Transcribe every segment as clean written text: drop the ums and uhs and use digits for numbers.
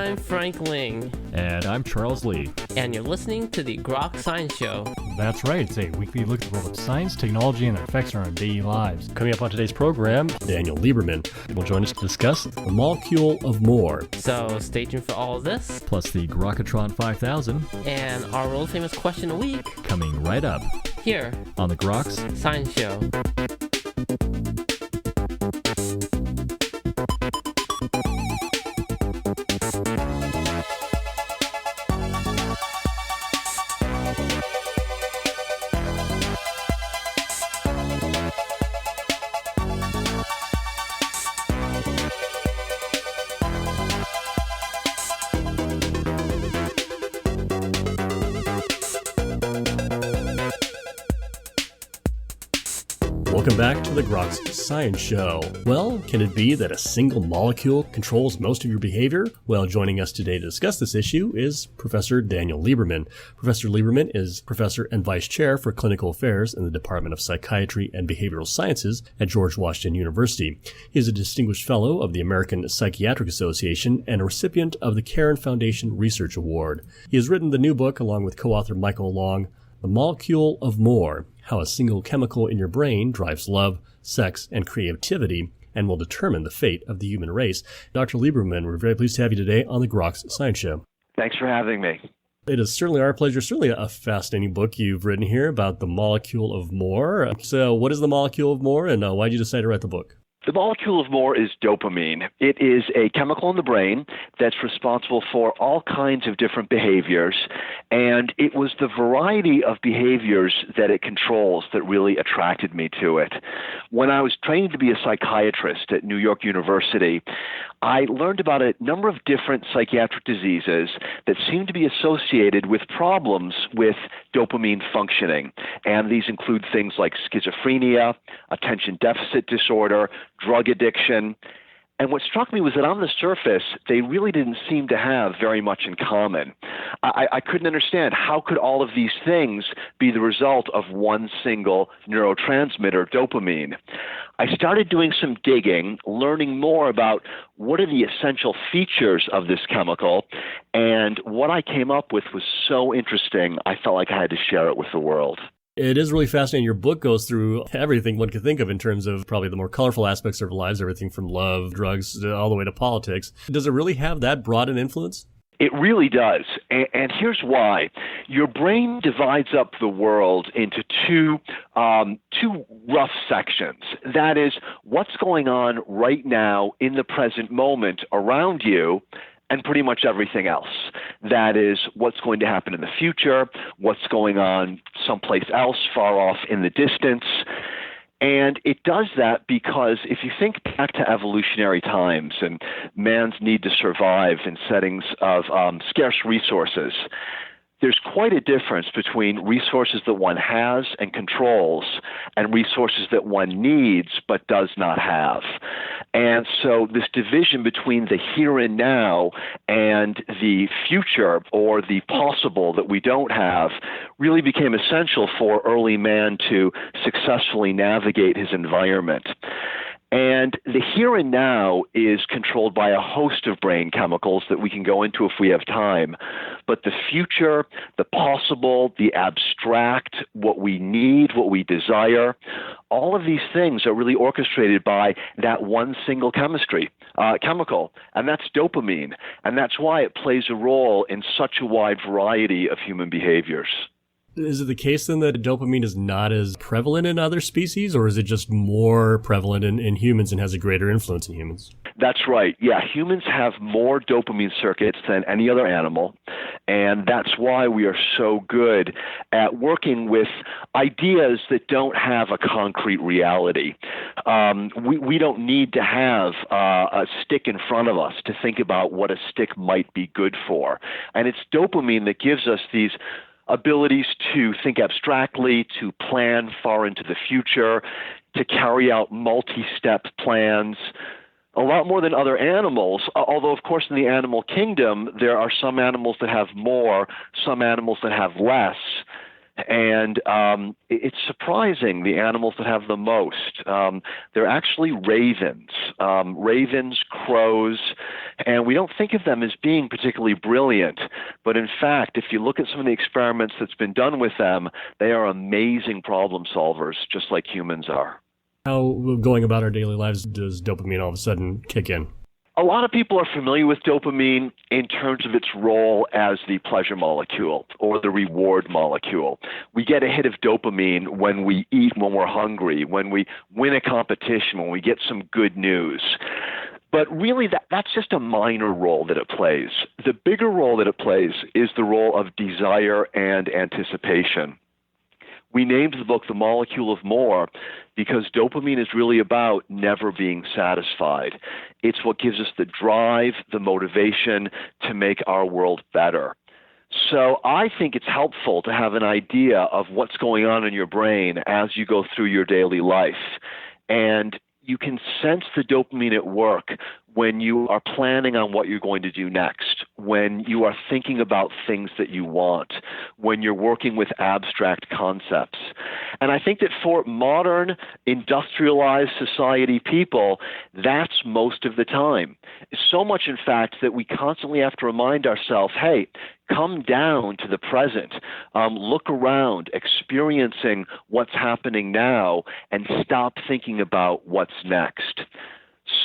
I'm Frank Ling. And I'm Charles Lee. And you're listening to the Groks Science Show. That's right, it's a weekly look at the world of science, technology, and their effects on our daily lives. Coming up on today's program, Daniel Lieberman will join us to discuss the molecule of more. So stay tuned for all of this. Plus the Grokatron 5000. And our world-famous question a week. Coming right up. Here. On the Groks Science Show. Welcome back to the Groks Science Show. Well, can it be that a single molecule controls most of your behavior? Well, joining us today to discuss this issue is Professor Daniel Lieberman. Professor Lieberman is Professor and Vice Chair for Clinical Affairs in the Department of Psychiatry and Behavioral Sciences at George Washington University. He is a Distinguished Fellow of the American Psychiatric Association and a recipient of the Caron Foundation Research Award. He has written the new book, along with co-author Michael Long, The Molecule of More: How a Single Chemical in Your Brain Drives Love, Sex, and Creativity and Will Determine the Fate of the Human Race. Dr. Lieberman, we're very pleased to have you today on the Groks Science Show. Thanks for having me. It is certainly our pleasure. Certainly a fascinating book you've written here about the molecule of more. So what is the molecule of more, and why did you decide to write the book? The molecule of more is dopamine. It is a chemical in the brain that's responsible for all kinds of different behaviors, and it was the variety of behaviors that it controls that really attracted me to it. When I was trained to be a psychiatrist at New York University, I learned about a number of different psychiatric diseases that seem to be associated with problems with dopamine functioning, and these include things like schizophrenia, attention deficit disorder, drug addiction. And what struck me was that on the surface, they really didn't seem to have very much in common. I couldn't understand how could all of these things be the result of one single neurotransmitter, dopamine. I started doing some digging, learning more about what are the essential features of this chemical, and what I came up with was so interesting, I felt like I had to share it with the world. It is really fascinating. Your book goes through everything one could think of in terms of probably the more colorful aspects of our lives, everything from love, drugs, all the way to politics. Does it really have that broad an influence? It really does. And here's why. Your brain divides up the world into two rough sections. That is, what's going on right now in the present moment around you, and pretty much everything else. That is what's going to happen in the future, what's going on someplace else far off in the distance. And it does that because if you think back to evolutionary times and man's need to survive in settings of scarce resources, there's quite a difference between resources that one has and controls and resources that one needs but does not have. And so this division between the here and now and the future or the possible that we don't have really became essential for early man to successfully navigate his environment. And the here and now is controlled by a host of brain chemicals that we can go into if we have time. But the future, the possible, the abstract, what we need, what we desire, all of these things are really orchestrated by that one single chemical, and that's dopamine. And that's why it plays a role in such a wide variety of human behaviors. Is it the case then that dopamine is not as prevalent in other species, or is it just more prevalent in humans and has a greater influence in humans? That's right. Yeah, humans have more dopamine circuits than any other animal, and that's why we are so good at working with ideas that don't have a concrete reality. We don't need to have a stick in front of us to think about what a stick might be good for. And it's dopamine that gives us these abilities to think abstractly, to plan far into the future, to carry out multi-step plans, a lot more than other animals, although, of course, in the animal kingdom, there are some animals that have more, some animals that have less. And it's surprising the animals that have the most. They're actually ravens, crows, and we don't think of them as being particularly brilliant. But in fact, if you look at some of the experiments that's been done with them, they are amazing problem solvers, just like humans are. How, going about our daily lives, does dopamine all of a sudden kick in? A lot of people are familiar with dopamine in terms of its role as the pleasure molecule or the reward molecule. We get a hit of dopamine when we eat when we're hungry, when we win a competition, when we get some good news. But really, that's just a minor role that it plays. The bigger role that it plays is the role of desire and anticipation. We named the book The Molecule of More because dopamine is really about never being satisfied. It's what gives us the drive, the motivation to make our world better. So I think it's helpful to have an idea of what's going on in your brain as you go through your daily life. And you can sense the dopamine at work when you are planning on what you're going to do next, when you are thinking about things that you want, when you're working with abstract concepts. And I think that for modern industrialized society people, that's most of the time. So much, in fact, that we constantly have to remind ourselves, hey, come down to the present, look around, experiencing what's happening now, and stop thinking about what's next.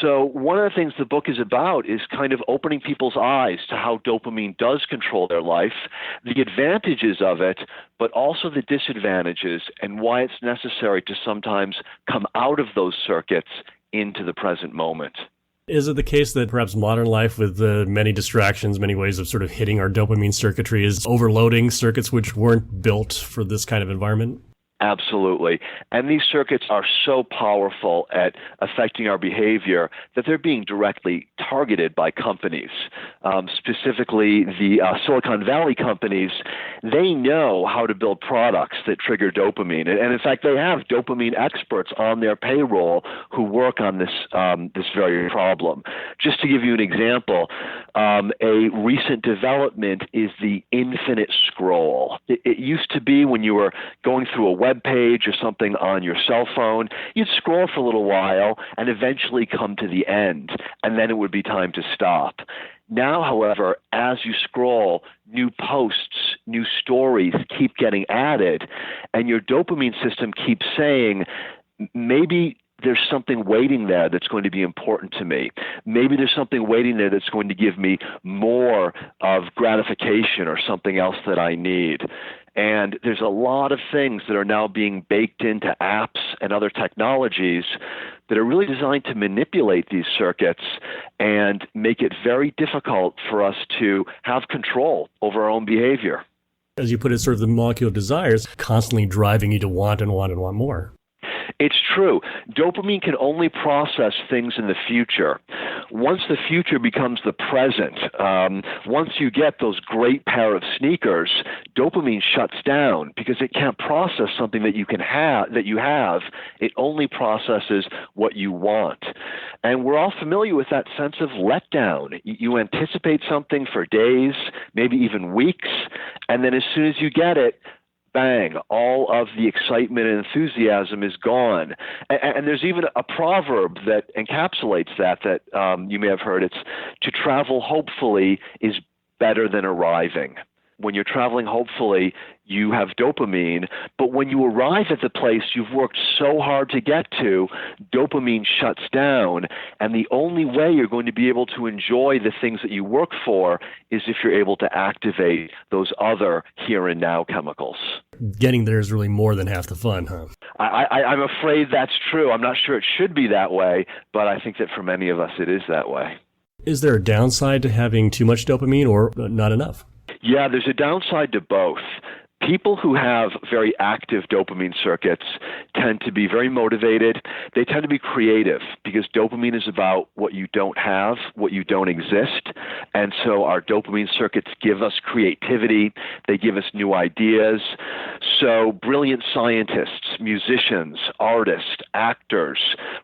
So one of the things the book is about is kind of opening people's eyes to how dopamine does control their life, the advantages of it, but also the disadvantages and why it's necessary to sometimes come out of those circuits into the present moment. Is it the case that perhaps modern life with many distractions, many ways of sort of hitting our dopamine circuitry is overloading circuits which weren't built for this kind of environment? Absolutely. And these circuits are so powerful at affecting our behavior that they're being directly targeted by companies. Specifically, the Silicon Valley companies, they know how to build products that trigger dopamine. And in fact, they have dopamine experts on their payroll who work on this very problem. Just to give you an example, a recent development is the infinite scroll. It used to be when you were going through a web page or something on your cell phone, you'd scroll for a little while and eventually come to the end, and then it would be time to stop. Now, however, as you scroll, new posts, new stories keep getting added, and your dopamine system keeps saying, maybe there's something waiting there that's going to be important to me. Maybe there's something waiting there that's going to give me more of gratification or something else that I need. And there's a lot of things that are now being baked into apps and other technologies that are really designed to manipulate these circuits and make it very difficult for us to have control over our own behavior. As you put it, sort of the molecule of desires constantly driving you to want and want and want more. It's true. Dopamine can only process things in the future. Once the future becomes the present, once you get those great pair of sneakers, dopamine shuts down because it can't process something that you have. It only processes what you want. And we're all familiar with that sense of letdown. You anticipate something for days, maybe even weeks, and then as soon as you get it, bang, all of the excitement and enthusiasm is gone. And there's even a proverb that encapsulates that you may have heard. It's to travel hopefully is better than arriving. When you're traveling hopefully, you have dopamine, but when you arrive at the place you've worked so hard to get to, dopamine shuts down, and the only way you're going to be able to enjoy the things that you work for is if you're able to activate those other here and now chemicals. Getting there is really more than half the fun, huh? I'm afraid that's true. I'm not sure it should be that way, but I think that for many of us it is that way. Is there a downside to having too much dopamine or not enough? Yeah, there's a downside to both. People who have very active dopamine circuits tend to be very motivated. They tend to be creative because dopamine is about what you don't have, what you don't exist. And so our dopamine circuits give us creativity. They give us new ideas. So brilliant scientists, musicians, artists, actors,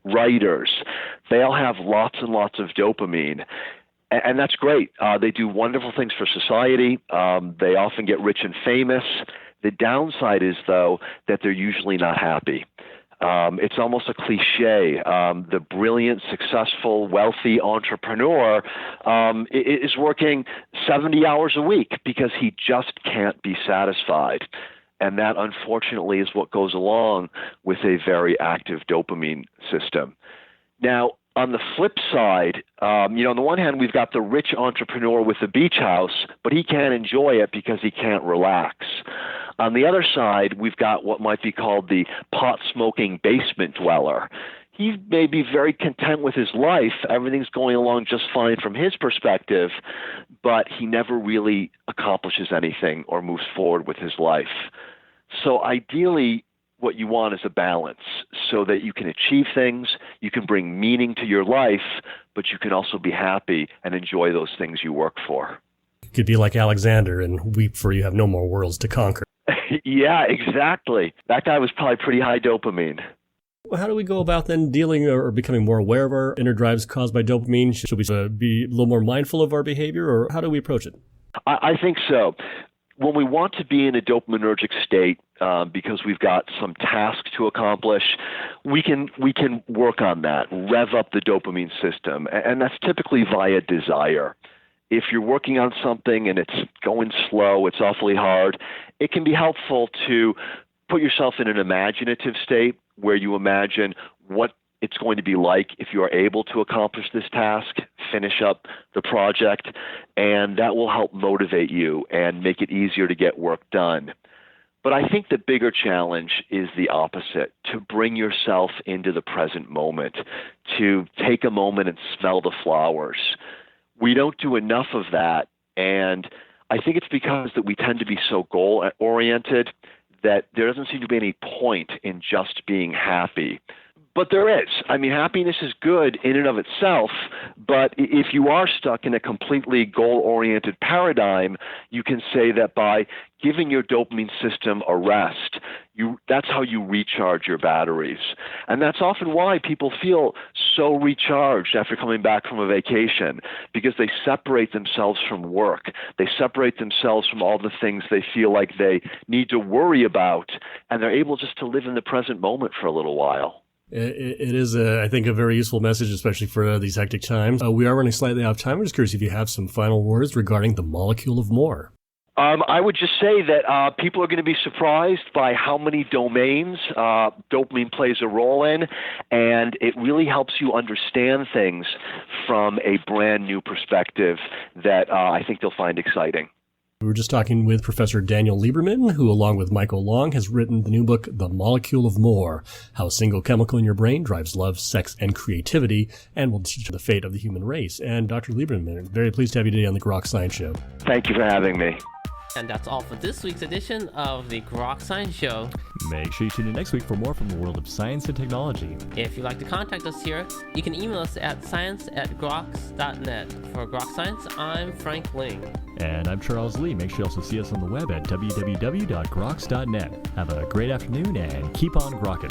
writers, they all have lots and lots of dopamine. And that's great. They do wonderful things for society. They often get rich and famous. The downside is, though, that they're usually not happy. It's almost a cliche. The brilliant, successful, wealthy entrepreneur is working 70 hours a week because he just can't be satisfied. And that, unfortunately, is what goes along with a very active dopamine system. Now, on the flip side, on the one hand, we've got the rich entrepreneur with the beach house, but he can't enjoy it because he can't relax. On the other side, we've got what might be called the pot-smoking basement dweller. He may be very content with his life. Everything's going along just fine from his perspective, but he never really accomplishes anything or moves forward with his life. So ideally, what you want is a balance so that you can achieve things, you can bring meaning to your life, but you can also be happy and enjoy those things you work for. You could be like Alexander and weep for you have no more worlds to conquer. Yeah, exactly. That guy was probably pretty high dopamine. How do we go about then dealing or becoming more aware of our inner drives caused by dopamine? Should we be a little more mindful of our behavior, or how do we approach it? I think so. When we want to be in a dopaminergic state because we've got some task to accomplish, we can work on that, rev up the dopamine system, and that's typically via desire. If you're working on something and it's going slow, it's awfully hard, it can be helpful to put yourself in an imaginative state where you imagine what it's going to be like if you are able to accomplish this task, finish up the project, and that will help motivate you and make it easier to get work done. But I think the bigger challenge is the opposite, to bring yourself into the present moment, to take a moment and smell the flowers. We don't do enough of that, and I think it's because that we tend to be so goal-oriented that there doesn't seem to be any point in just being happy. But there is. I mean, happiness is good in and of itself, but if you are stuck in a completely goal-oriented paradigm, you can say that by giving your dopamine system a rest, that's how you recharge your batteries. And that's often why people feel so recharged after coming back from a vacation, because they separate themselves from work. They separate themselves from all the things they feel like they need to worry about, and they're able just to live in the present moment for a little while. It is, I think, a very useful message, especially for these hectic times. We are running slightly out of time. I'm just curious if you have some final words regarding the molecule of more. I would just say that people are going to be surprised by how many domains dopamine plays a role in, and it really helps you understand things from a brand new perspective that I think they'll find exciting. We were just talking with Professor Daniel Lieberman, who, along with Michael Long, has written the new book, The Molecule of More, How a Single Chemical in Your Brain Drives Love, Sex, and Creativity, and will teach the fate of the human race. And Dr. Lieberman, very pleased to have you today on the Groks Science Show. Thank you for having me. And that's all for this week's edition of the Groks Science Show. Make sure you tune in next week for more from the world of science and technology. If you'd like to contact us here, you can email us at science@groks.net. For Groks Science, I'm Frank Ling. And I'm Charles Lee. Make sure you also see us on the web at www.groks.net. Have a great afternoon and keep on grokking.